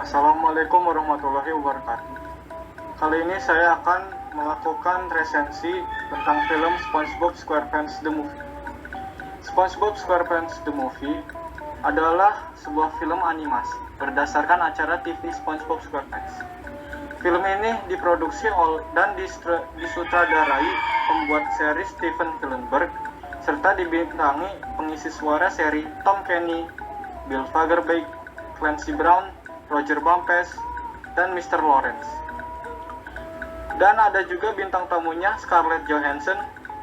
Assalamualaikum warahmatullahi wabarakatuh. Kali ini saya akan melakukan resensi tentang film SpongeBob SquarePants The Movie. SpongeBob SquarePants The Movie adalah sebuah film animasi berdasarkan acara TV SpongeBob SquarePants. Film ini diproduksi dan disutradarai pembuat seri Steven Hillenburg serta dibintangi pengisi suara seri Tom Kenny, Bill Fagerbakke, Clancy Brown, Roger Bumpus, dan Mr. Lawrence. Dan ada juga bintang tamunya Scarlett Johansson,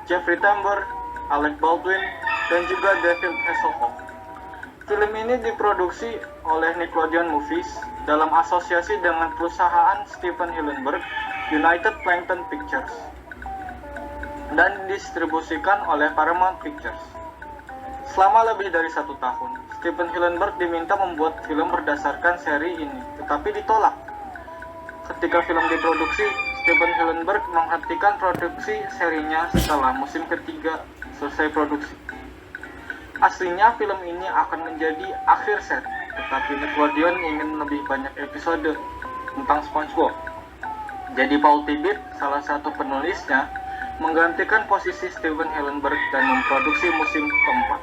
Jeffrey Tambor, Alec Baldwin, dan juga David Hasselhoff. Film ini diproduksi oleh Nickelodeon Movies dalam asosiasi dengan perusahaan Steven Hillenburg, United Plankton Pictures, dan didistribusikan oleh Paramount Pictures. Selama lebih dari 1 tahun, Steven Hillenburg diminta membuat film berdasarkan seri ini, tetapi ditolak. Ketika film diproduksi, Steven Hillenburg menghentikan produksi serinya setelah musim ketiga selesai produksi. Aslinya film ini akan menjadi akhir seri, tetapi Nickelodeon ingin lebih banyak episode tentang SpongeBob. Jadi Paul Tibbitt, salah satu penulisnya, menggantikan posisi Steven Hillenburg dan memproduksi musim keempat.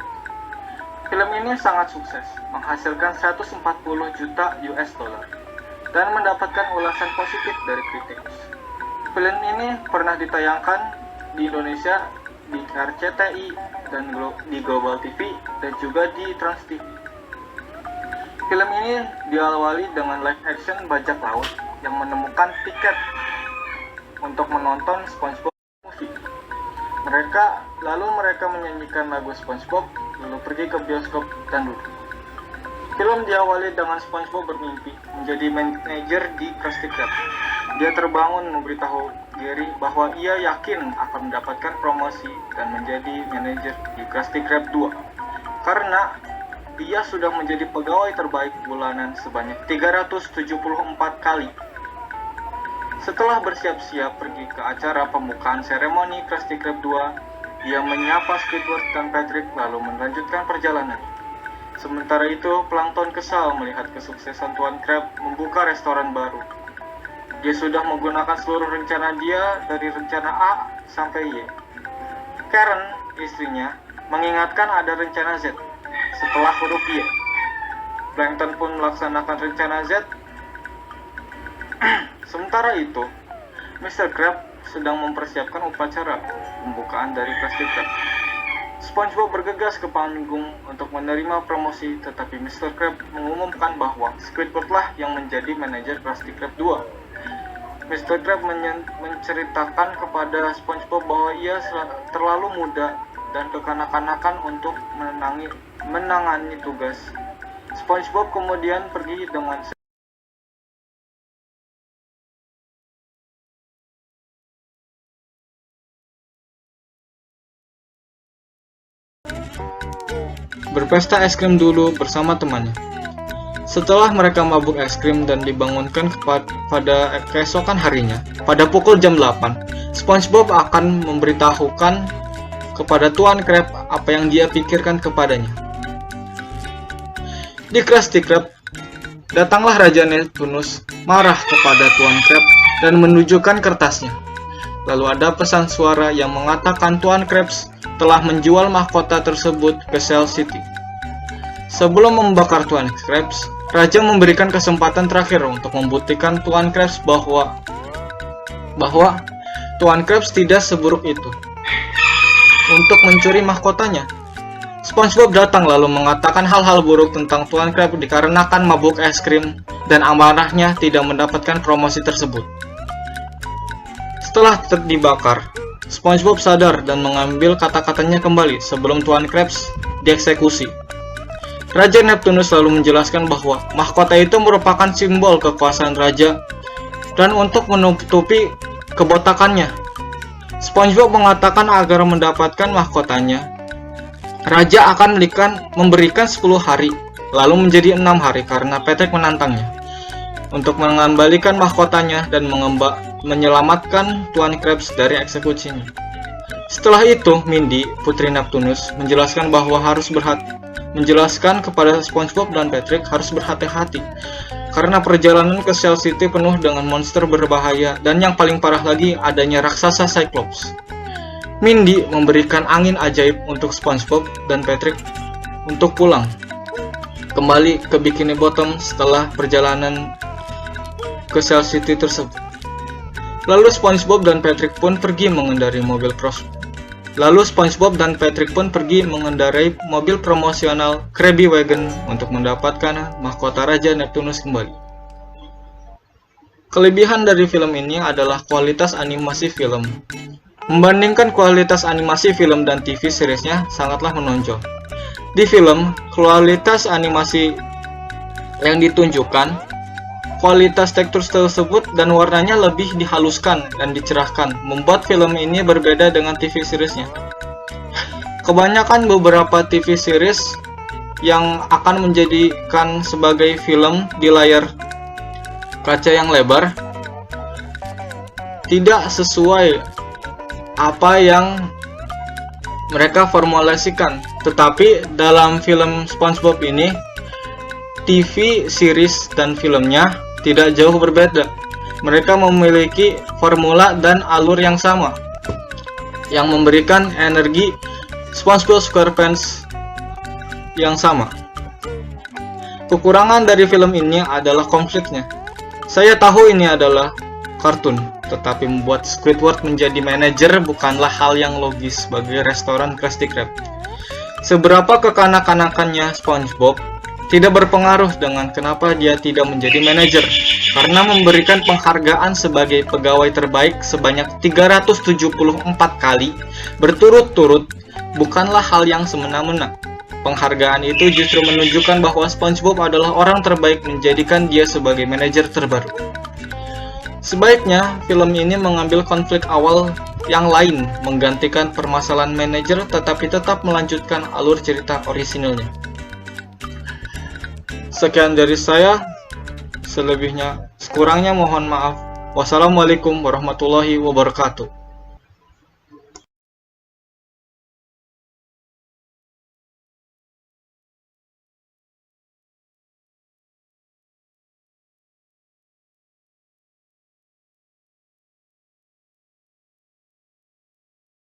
Film ini sangat sukses, menghasilkan 140 juta US dollar dan mendapatkan ulasan positif dari kritikus. Film ini pernah ditayangkan di Indonesia di RCTI dan di Global TV dan juga di Trans TV. Film ini diawali dengan live action bajak laut yang menemukan tiket untuk menonton SpongeBob Movie. Mereka menyanyikan lagu SpongeBob, lalu pergi ke bioskop dan duduk. Film diawali dengan SpongeBob bermimpi menjadi manajer di Krusty Krab. Dia terbangun memberitahu Gary bahwa ia yakin akan mendapatkan promosi dan menjadi manajer di Krusty Krab 2 karena dia sudah menjadi pegawai terbaik bulanan sebanyak 374 kali. Setelah bersiap-siap pergi ke acara pembukaan seremoni Krusty Krab 2, dia menyapa Squidward dan Patrick lalu melanjutkan perjalanan. Sementara itu, Plankton kesal melihat kesuksesan Tuan Krab membuka restoran baru. Dia sudah menggunakan seluruh rencana dia dari rencana A sampai Y. Karen, istrinya, mengingatkan ada rencana Z setelah huruf Y. Plankton pun melaksanakan rencana Z. Sementara itu, Mr. Krab sedang mempersiapkan upacara pembukaan dari Krusty Krab. SpongeBob bergegas ke panggung untuk menerima promosi, tetapi Mr. Krab mengumumkan bahwa Squidward lah yang menjadi manajer Krusty Krab 2. Mr. Krab menceritakan kepada SpongeBob bahwa ia terlalu muda dan kekanak-kanakan untuk menangani tugas. SpongeBob kemudian pergi dengan berpesta es krim dulu bersama temannya. Setelah mereka mabuk es krim dan dibangunkan pada keesokan harinya, pada pukul jam 8, SpongeBob akan memberitahukan kepada Tuan Krab apa yang dia pikirkan kepadanya. Di Krusty Krab, datanglah Raja Neptunus marah kepada Tuan Krab dan menunjukkan kertasnya. Lalu ada pesan suara yang mengatakan Tuan Krabs telah menjual mahkota tersebut ke Cell City. Sebelum membakar Tuan Krabs, Raja memberikan kesempatan terakhir untuk membuktikan Tuan Krabs bahwa Tuan Krabs tidak seburuk itu untuk mencuri mahkotanya. SpongeBob datang lalu mengatakan hal-hal buruk tentang Tuan Krabs dikarenakan mabuk es krim dan amarahnya tidak mendapatkan promosi tersebut. Setelah dibakar, SpongeBob sadar dan mengambil kata-katanya kembali sebelum Tuan Krabs dieksekusi. Raja Neptunus lalu menjelaskan bahwa mahkota itu merupakan simbol kekuasaan raja dan untuk menutupi kebotakannya, SpongeBob mengatakan agar mendapatkan mahkotanya, raja akan memberikan 10 hari, lalu menjadi 6 hari karena Patrick menantangnya untuk mengembalikan mahkotanya dan menyelamatkan Tuan Krabs dari eksekusinya. Setelah itu, Mindy, putri Neptunus, menjelaskan kepada SpongeBob dan Patrick harus berhati-hati karena perjalanan ke Cell City penuh dengan monster berbahaya dan yang paling parah lagi adanya raksasa Cyclops. Mindy memberikan angin ajaib untuk SpongeBob dan Patrick untuk pulang kembali ke Bikini Bottom setelah perjalanan ke Cell City tersebut. Lalu SpongeBob dan Patrick pun pergi mengendarai mobil promosional Krabby Wagon untuk mendapatkan mahkota Raja Neptunus kembali. Kelebihan dari film ini adalah kualitas animasi film. Membandingkan kualitas animasi film dan TV seriesnya sangatlah menonjol. Di film, kualitas animasi yang ditunjukkan, kualitas tekstur tersebut dan warnanya lebih dihaluskan dan dicerahkan, membuat film ini berbeda dengan TV seriesnya. Kebanyakan beberapa TV series yang akan menjadikan sebagai film di layar kaca yang lebar tidak sesuai apa yang mereka formulasikan, tetapi dalam film SpongeBob ini TV series dan filmnya tidak jauh berbeda. Mereka memiliki formula dan alur yang sama, yang memberikan energi SpongeBob SquarePants yang sama. Kekurangan dari film ini adalah konfliknya. Saya tahu ini adalah kartun, tetapi membuat Squidward menjadi manajer bukanlah hal yang logis bagi restoran Krusty Krab. Seberapa kekanak-kanakannya SpongeBob tidak berpengaruh dengan kenapa dia tidak menjadi manajer, karena memberikan penghargaan sebagai pegawai terbaik sebanyak 374 kali berturut-turut bukanlah hal yang semena-mena. Penghargaan itu justru menunjukkan bahwa SpongeBob adalah orang terbaik, menjadikan dia sebagai manajer terbaru. Sebaiknya film ini mengambil konflik awal yang lain, menggantikan permasalahan manajer tetapi tetap melanjutkan alur cerita orisinilnya. Sekian dari saya, sekurangnya mohon maaf. Wassalamualaikum warahmatullahi wabarakatuh.